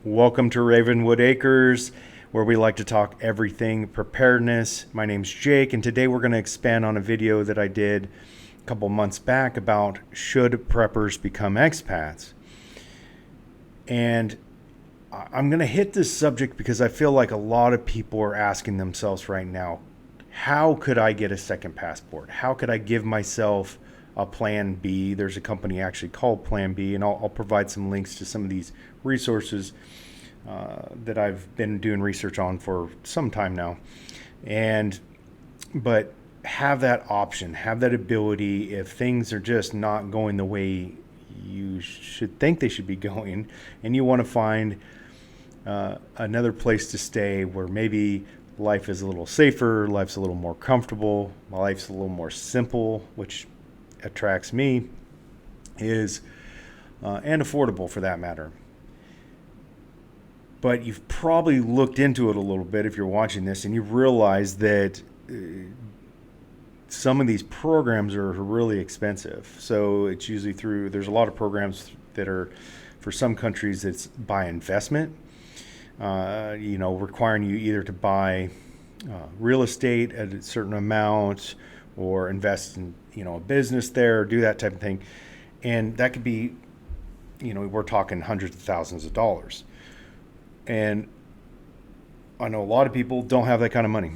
Welcome to Ravenwood Acres, where we like to talk everything preparedness. My name's Jake, and today we're going to expand on a video that I did a couple months back about should preppers become expats. And I'm going to hit this subject because I feel like a lot of people are asking themselves right now, how could I get a second passport? How could I give myself a plan B? There's a company actually called Plan B, and I'll provide some links to some of these resources that I've been doing research on for some time now. But have that option, have that ability if things are just not going the way you should think they should be going, and you want to find another place to stay where maybe life is a little safer, life's a little more comfortable, life's a little more simple, which attracts me, is and affordable for that matter. But you've probably looked into it a little bit if you're watching this, and you realize that some of these programs are really expensive. So it's usually there's a lot of programs that are, for some countries, it's by investment, requiring you either to buy real estate at a certain amount or invest in, a business there, or do that type of thing. And that could be, we're talking hundreds of thousands of dollars. And I know a lot of people don't have that kind of money.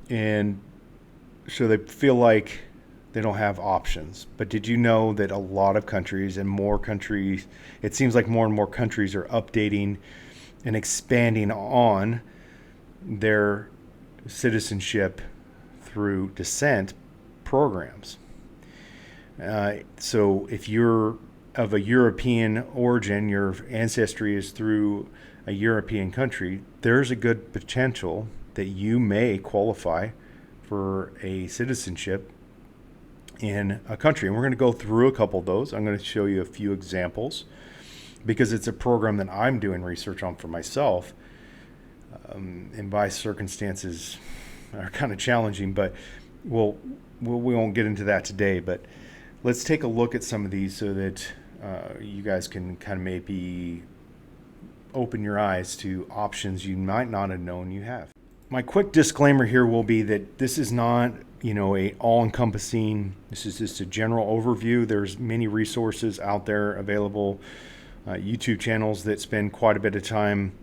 And so they feel like they don't have options. But did you know that a lot of countries and more countries, it seems like more and more countries are updating and expanding on their citizenship through descent programs. So if you're of a European origin, your ancestry is through a European country, there's a good potential that you may qualify for a citizenship in a country. And we're going to go through a couple of those. I'm going to show you a few examples because it's a program that I'm doing research on for myself. And my circumstances are kind of challenging, but we won't get into that today. But let's take a look at some of these so that you guys can kind of maybe open your eyes to options you might not have known you have. My quick disclaimer here will be that this is not, a all-encompassing, this is just a general overview. There's many resources out there available, YouTube channels that spend quite a bit of time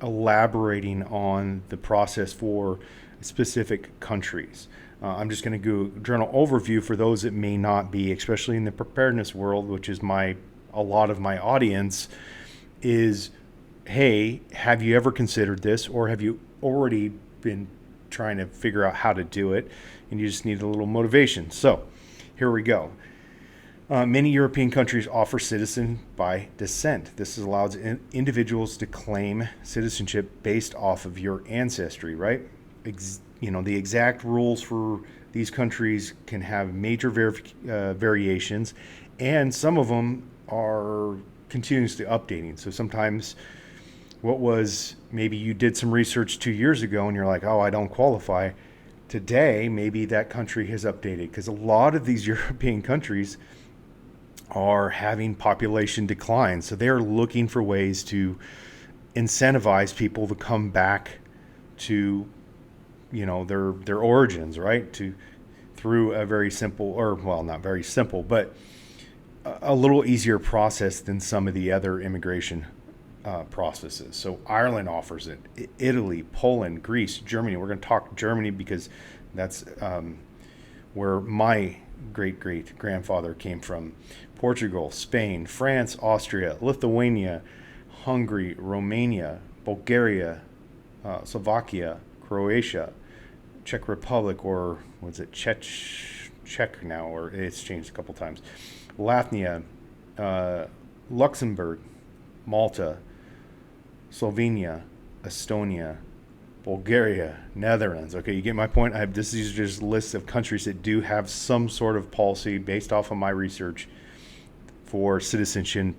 elaborating on the process for specific countries. I'm just going to go general overview for those that may not be, especially in the preparedness world, which is a lot of my audience is, hey, have you ever considered this, or have you already been trying to figure out how to do it and you just need a little motivation? So here we go. Many European countries offer citizen by descent. This allows individuals to claim citizenship based off of your ancestry, right? The exact rules for these countries can have major variations, and some of them are continuously updating. So sometimes what was, maybe you did some research 2 years ago and you're like, oh, I don't qualify. Today, maybe that country has updated, because a lot of these European countries are having population decline. So they're looking for ways to incentivize people to come back to, their origins, right? Through a very simple, or well, not very simple, but a little easier process than some of the other immigration processes. So Ireland offers it, Italy, Poland, Greece, Germany. We're going to talk Germany because that's where my great-great-grandfather came from. Portugal, Spain, France, Austria, Lithuania, Hungary, Romania, Bulgaria, Slovakia, Croatia, Czech Republic, or was it Czech now, or it's changed a couple times, Latvia, Luxembourg, Malta, Slovenia, Estonia, Bulgaria, Netherlands. Okay, you get my point. These are just lists of countries that do have some sort of policy based off of my research for citizenship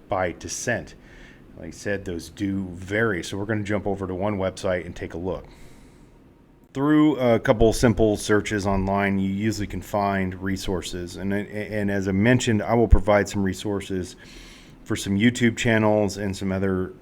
by descent. Like I said, those do vary. So we're going to jump over to one website and take a look. Through a couple simple searches online, you usually can find resources. And as I mentioned, I will provide some resources for some YouTube channels and some other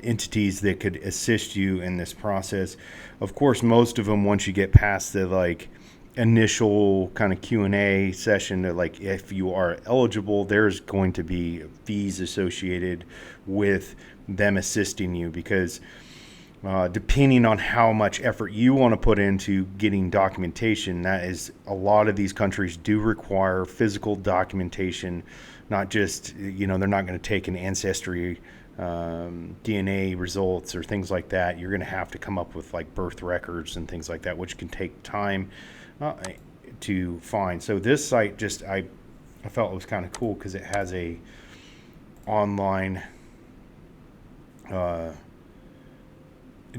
entities that could assist you in this process. Of course, most of them, once you get past the like initial kind of Q&A session, that like if you are eligible, there's going to be fees associated with them assisting you, because depending on how much effort you want to put into getting documentation, that is, a lot of these countries do require physical documentation, not just, they're not going to take an ancestry DNA results or things like that. You're going to have to come up with like birth records and things like that, which can take time to find. So this site I felt it was kind of cool because it has a online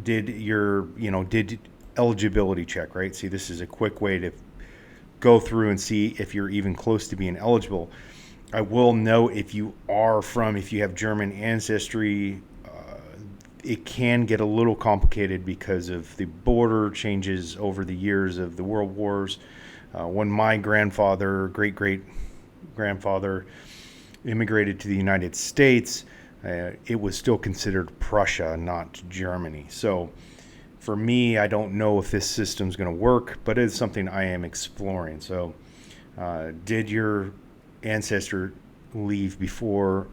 did eligibility check, right? See, this is a quick way to go through and see if you're even close to being eligible. I will note, if you have German ancestry, it can get a little complicated because of the border changes over the years of the world wars. When my great-great-grandfather immigrated to the United States, it was still considered Prussia, not Germany. So for me, I don't know if this system's going to work, but it's something I am exploring. So did your ancestor leave before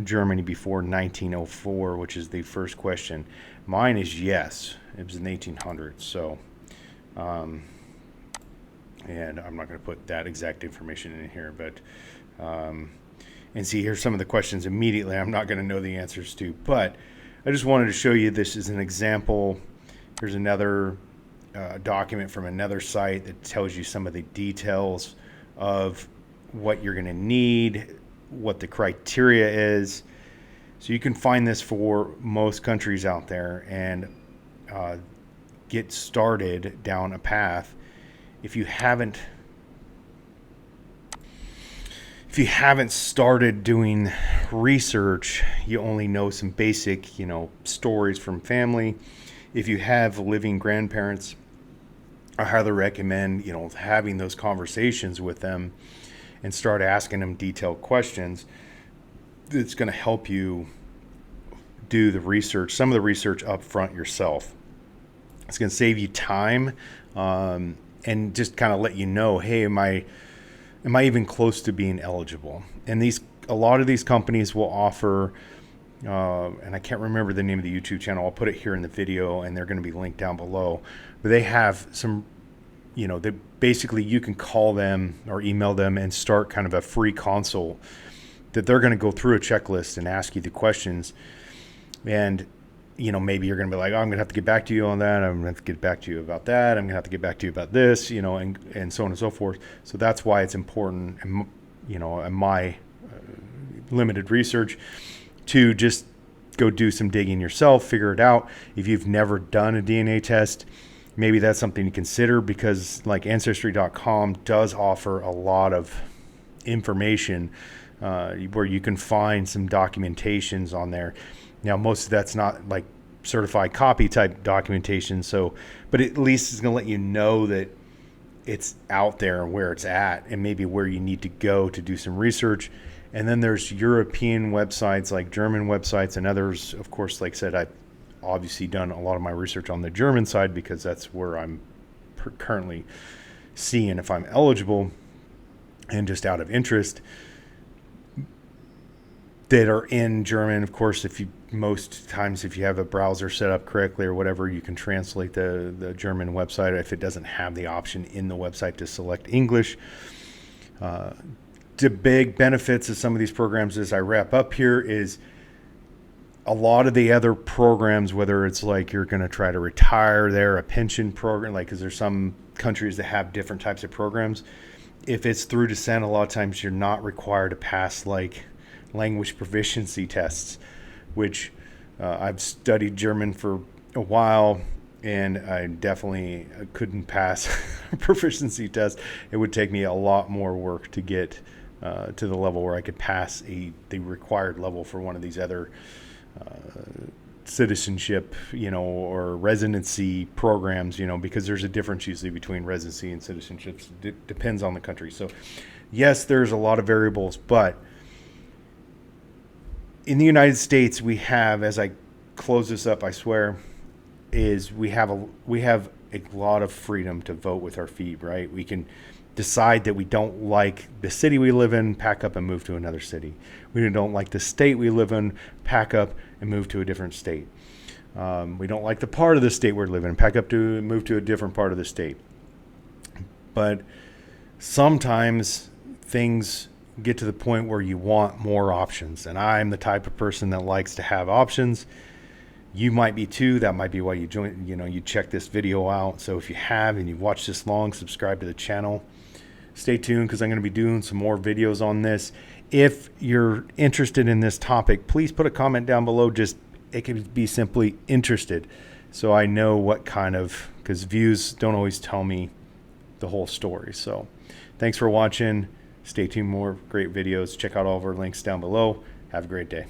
Germany before 1904, which is the first question? Mine is yes. It was in the 1800s. So, and I'm not going to put that exact information in here, but and see, here's some of the questions immediately I'm not going to know the answers to, but I just wanted to show you this as an example. Here's another document from another site that tells you some of the details of what you're going to need, what the criteria is. So you can find this for most countries out there and get started down a path. If you haven't started doing research, you only know some basic, stories from family. If you have living grandparents, I highly recommend, having those conversations with them and start asking them detailed questions. It's going to help you do the research, some of the research up front yourself. It's going to save you time and just kind of let you know, hey, am I even close to being eligible? And a lot of these companies will offer, and I can't remember the name of the YouTube channel. I'll put it here in the video, and they're going to be linked down below. But they have some, they basically, you can call them or email them and start kind of a free consult that they're going to go through a checklist and ask you the questions. And maybe you're going to be like, oh, I'm going to have to get back to you on that. I'm going to have to get back to you about that. I'm going to have to get back to you about this, and so on and so forth. So that's why it's important, in my limited research, to just go do some digging yourself, figure it out. If you've never done a DNA test, maybe that's something to consider, because like ancestry.com does offer a lot of information where you can find some documentations on there. Now, most of that's not like certified copy type documentation. So, but at least it's going to let you know that it's out there and where it's at, and maybe where you need to go to do some research. And then there's European websites, like German websites, and others. Of course, like I said, I've obviously done a lot of my research on the German side because that's where I'm currently seeing if I'm eligible, and just out of interest, that are in German. Of course, most times if you have a browser set up correctly or whatever, you can translate the German website if it doesn't have the option in the website to select English. The big benefits of some of these programs, as I wrap up here, is a lot of the other programs, whether it's like you're going to try to retire there, a pension program, like, because there's some countries that have different types of programs. If it's through descent, a lot of times you're not required to pass like language proficiency tests, which I've studied German for a while, and I definitely couldn't pass a proficiency test. It would take me a lot more work to get to the level where I could pass the required level for one of these other citizenship, or residency programs, because there's a difference usually between residency and citizenship. It depends on the country. So yes, there's a lot of variables, but in the United States, we have, as I close this up, I swear, is we have a lot of freedom to vote with our feet, right? We can decide that we don't like the city we live in, pack up and move to another city. We don't like the state we live in, pack up and move to a different state. We don't like the part of the state we're living in, pack up to move to a different part of the state. But sometimes things get to the point where you want more options. And I'm the type of person that likes to have options. You might be too. That might be why you you check this video out. So if you have and you've watched this long, subscribe to the channel. Stay tuned because I'm going to be doing some more videos on this. If you're interested in this topic, please put a comment down below. It can be simply interested. So I know what kind of, because views don't always tell me the whole story. So thanks for watching. Stay tuned, more great videos. Check out all of our links down below. Have a great day.